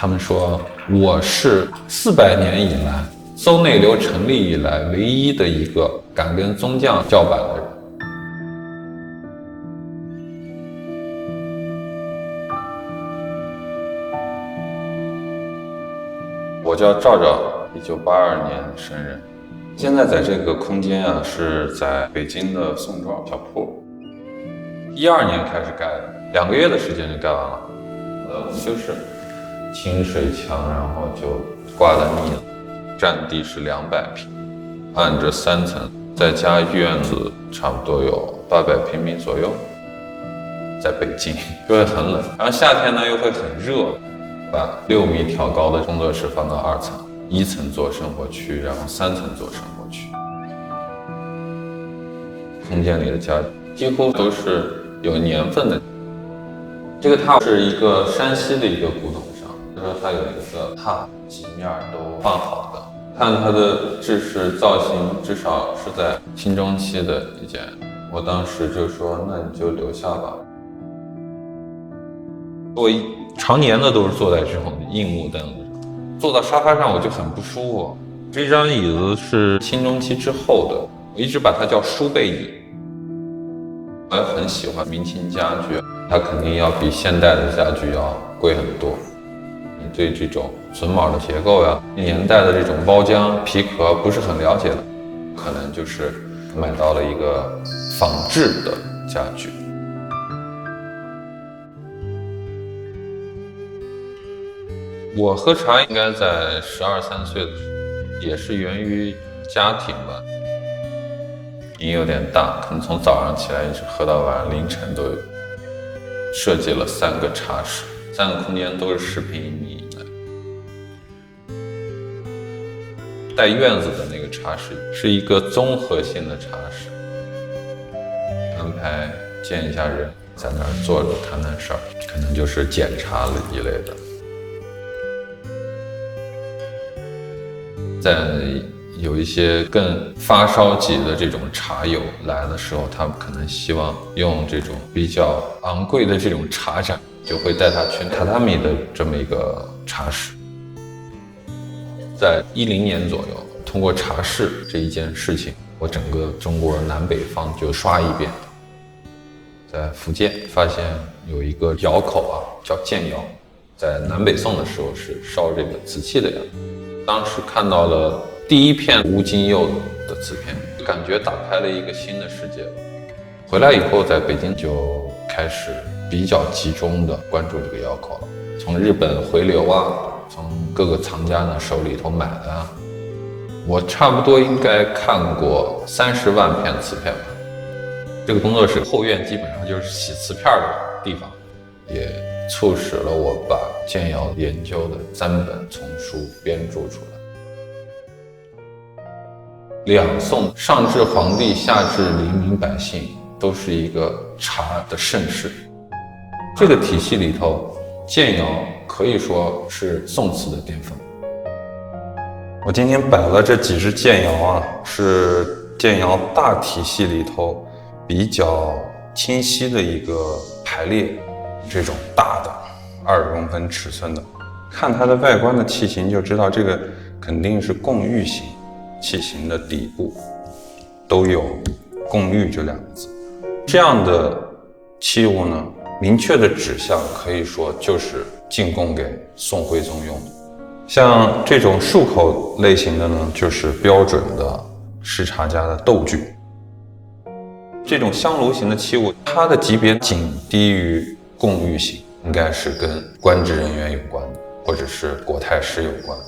们说我是400年以来邹内流成立以来唯一的一个敢跟宗匠叫板的人。我叫赵赵，1982年生人。现在在这个空间啊，是在北京的宋庄小铺，12年开始盖的，2个月的时间就盖完了。就是清水墙，然后就挂的腻了，占地是200平，按着3层，再加院子，差不多有800平米左右。在北京就会很冷，然后夏天呢又会很热，把6米挑高的工作室放到2层，1层做生活区，然后3层做生活区。空间里的家几乎都是有年份的。这个榻是一个山西的一个古董商，他说他有一个榻几面都放好的，看它的制式造型，至少是在清中期的一件。我当时就说，那你就留下吧。我常年的都是坐在这种硬木凳子上，坐到沙发上我就很不舒服。这张椅子是清中期之后的，我一直把它叫书背椅。我也很喜欢明清家具，它肯定要比现代的家具要贵很多。你对这种榫卯的结构呀、年代的这种包浆、皮革不是很了解的，可能就是买到了一个仿制的家具。我喝茶应该在12、13岁的时候，也是源于家庭吧。瘾有点大，可能从早上起来一直喝到晚上凌晨都有。设计了3个茶室，3个空间都是10平1米以内。带院子的那个茶室是一个综合性的茶室，安排见一下人，在那儿坐着谈谈事儿，可能就是检查了一类的。在有一些更发烧级的这种茶友来的时候，他们可能希望用这种比较昂贵的这种茶盏，就会带他去榻榻米的这么一个茶室。在10年左右，通过茶室这一件事情，我整个中国南北方就刷一遍。在福建发现有一个窑口啊，叫建窑，在南北宋的时候是烧这个瓷器的呀。当时看到了第一片吴金釉的瓷片，感觉打开了一个新的世界了。回来以后，在北京就开始比较集中的关注这个窑口了，从日本回流啊，从各个藏家呢手里头买的啊，我差不多应该看过30万片瓷片吧。这个工作室后院基本上就是洗瓷片的地方，也促使了我把建窑研究的3本丛书编著出来。2宋上至皇帝，下至黎民百姓，都是一个茶的盛世。这个体系里头，建窑可以说是宋瓷的巅峰。我今天摆了这几只建窑啊，是建窑大体系里头比较清晰的一个排列，这种大的20公分尺寸的，看它的外观的器型就知道这个肯定是贡玉型。器型的底部都有贡玉这2个字。这样的器物呢，明确的指向可以说就是进贡给宋徽宗用的。像这种漱口类型的呢，就是标准的试茶家的斗具。这种香炉型的器物，它的级别仅低于贡玉型，应该是跟官职人员有关的，或者是国泰师有关。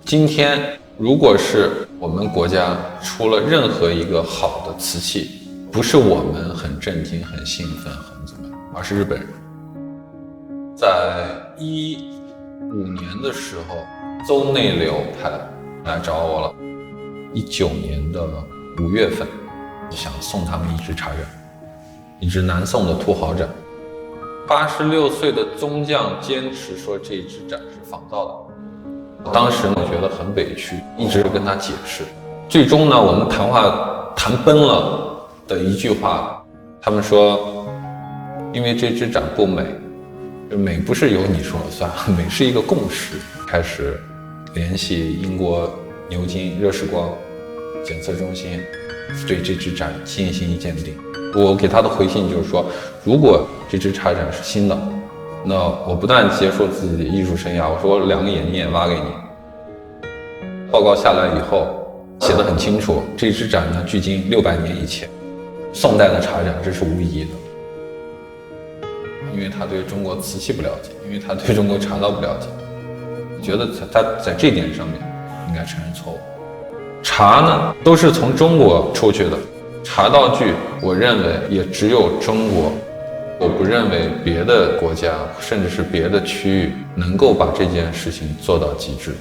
今天如果是我们国家出了任何一个好的瓷器，不是我们很震惊、很兴奋、很怎么样，而是日本人。在15年的时候，邹内流派来找我了。19年的5月份，想送他们一只茶盏，一只南宋的土豪盏。86岁的宗匠坚持说这只盏是仿造的。当时我觉得很委屈，一直跟他解释。最终呢，我们谈话谈崩了的一句话，他们说，因为这只盏不美，美不是由你说了算，美是一个共识。开始联系英国牛津热视光检测中心，对这只展进行鉴定。我给他的回信就是说，如果这只茶盏是新的，那我不但结束自己的艺术生涯，我说我2个眼睛也挖给你。报告下来以后写得很清楚，这只盏呢距今600年以前，宋代的茶盏，这是无疑的。因为他对中国瓷器不了解，因为他对中国茶道不了解，觉得他在这点上面应该承认错误。茶呢都是从中国出去的，茶道具我认为也只有中国，我不认为别的国家甚至是别的区域能够把这件事情做到极致。